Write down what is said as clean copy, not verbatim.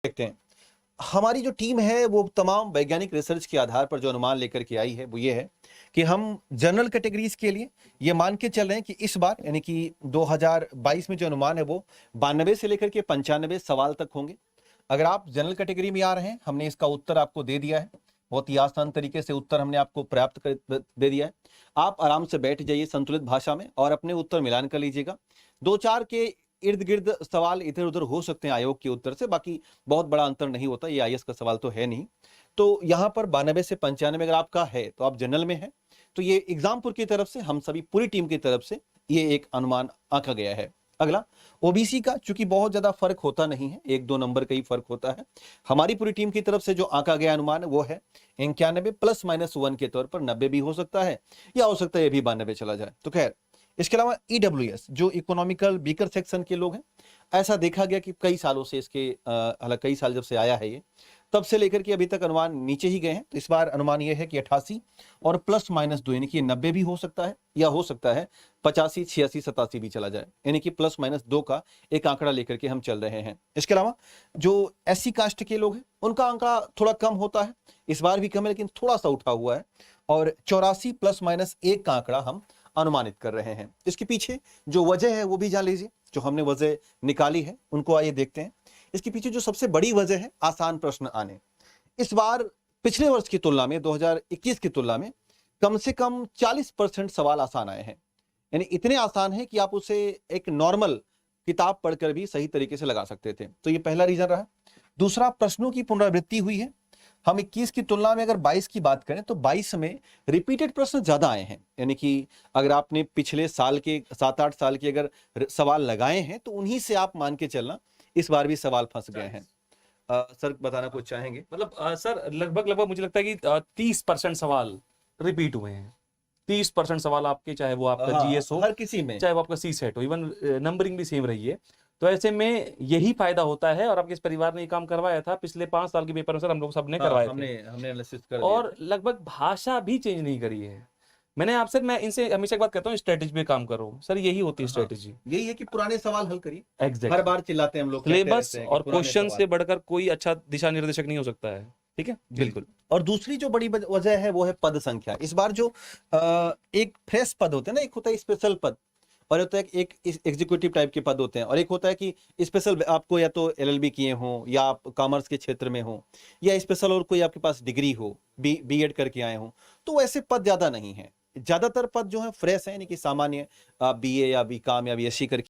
देखते हैं। हमारी जो टीम है वो तमाम वैज्ञानिक रिसर्च के आधार पर जो अनुमान लेकर के आई है वो ये है कि हम जनरल कैटेगरीज के लिए ये मान के चल रहे हैं कि इस बार यानी कि 2022 में जो अनुमान है वो 92 से लेकर के 95 सवाल तक होंगे। अगर आप जनरल कैटेगरी में आ रहे हैं, हमने इसका उत्तर आपको दे दिया है, बहुत ही आसान तरीके से उत्तर हमने आपको प्राप्त कर दे दिया है। आप आराम से बैठ जाइए संतुलित भाषा में और अपने उत्तर मिलान कर लीजिएगा। दो चार के इर्द गिर्द सवाल इधर उधर हो सकते हैं आयोग के उत्तर से, बाकी बहुत बड़ा अंतर नहीं होता, ये आईएएस का सवाल तो है नहीं। तो यहाँ पर 92 से 95 अगर आपका है तो आप जनरल में है, तो ये एग्जामपुर की तरफ से हम सभी पूरी टीम की तरफ से ये एक अनुमान आंका गया है। अगला ओबीसी का, चूंकि बहुत ज्यादा फर्क होता नहीं है, 1-2 नंबर का ही फर्क होता है, हमारी पूरी टीम की तरफ से जो आंका गया अनुमान वो है 91 +-1 के तौर पर 90 भी हो सकता है या हो सकता है ये भी 92 चला जाए। तो खैर, इसके अलावा ईडब्ल्यूएस जो इकोनॉमिकल वीकर सेक्शन के लोग हैं, ऐसा देखा गया कि कई सालों से इसके हालांकि कई साल जब से आया है ये, तब से लेकर के अभी तक अनुमान नीचे ही गए हैं। तो इस बार अनुमान ये है कि 88 और +-2 यानी कि 90 भी हो सकता है या हो सकता है 85, 86, 87 भी चला जाए, यानी कि +-2 का एक आंकड़ा लेकर के हम चल रहे हैं। इसके अलावा जो एससी कास्ट के लोग हैं उनका आंकड़ा थोड़ा कम होता है, इस बार भी कम है लेकिन थोड़ा सा उठा हुआ है, और 84 +-1 का आंकड़ा हम अनुमानित कर रहे हैं। इसके पीछे जो वजह है वो भी जान लीजिए, जो हमने वजह निकाली है उनको आइए देखते हैं। इसके पीछे जो सबसे बड़ी वजह है आसान प्रश्न आने। इस बार पिछले वर्ष की तुलना में 2021 की तुलना में कम से कम 40% सवाल आसान आए हैं, यानी इतने आसान है कि आप उसे एक नॉर्मल किताब पढ़कर भी सही तरीके से लगा सकते थे। तो ये पहला रीजन रहा। दूसरा, प्रश्नों की पुनरावृत्ति हुई है। हम 21 की तुलना में अगर 22 की बात करें तो 22 में रिपीटेड प्रश्न ज्यादा आए हैं, यानी कि अगर आपने पिछले साल के 7-8 साल के अगर सवाल लगाए हैं तो उन्हीं से आप मान के चलना इस बार भी सवाल फंस गए हैं। सर बताना कुछ चाहेंगे? मतलब सर लगभग मुझे लगता है कि 30% सवाल रिपीट हुए हैं। 30% सवाल आपके, चाहे वो आपका जीएस हो, हर किसी में, चाहे वो आपका सी सेट हो, इवन नंबरिंग भी सेम रही है। तो ऐसे में यही फायदा होता है, और आपके इस परिवार ने ये काम करवाया था पिछले 5 साल के पेपर में सर, हम लोग सबने करवाए थे। हमने एनालिसिस कर और लगभग भाषा भी चेंज नहीं करी है। मैं इनसे हमेशा एक बात कहता हूँ, स्ट्रेटेजी पे काम करो सर, यही होती है स्ट्रेटेजी। यही है कि पुराने सवाल हल करिए। एग्जैक्ट, हर बार चिल्लाते हैं हम लोग, सिलेबस और क्वेश्चन से बढ़कर कोई अच्छा दिशा निर्देशक नहीं हो सकता है। ठीक है, बिल्कुल। और दूसरी जो बड़ी वजह है वो है पद संख्या। इस बार जो एक फ्रेश पद होते हैं ना, एक होता है स्पेशल पद और होता है एक एग्जीक्यूटिव टाइप के पद होते हैं, और एक होता है कि स्पेशल आपको या तो एलएलबी किए हो या आप कॉमर्स के क्षेत्र में हो या स्पेशल और कोई आपके पास डिग्री हो, बीएड करके आए हो, तो ऐसे पद ज्यादा नहीं है। ज्यादातर पद जो है फ्रेश है, यानी कि सामान्य बीए या बीकॉम या बीएससी करके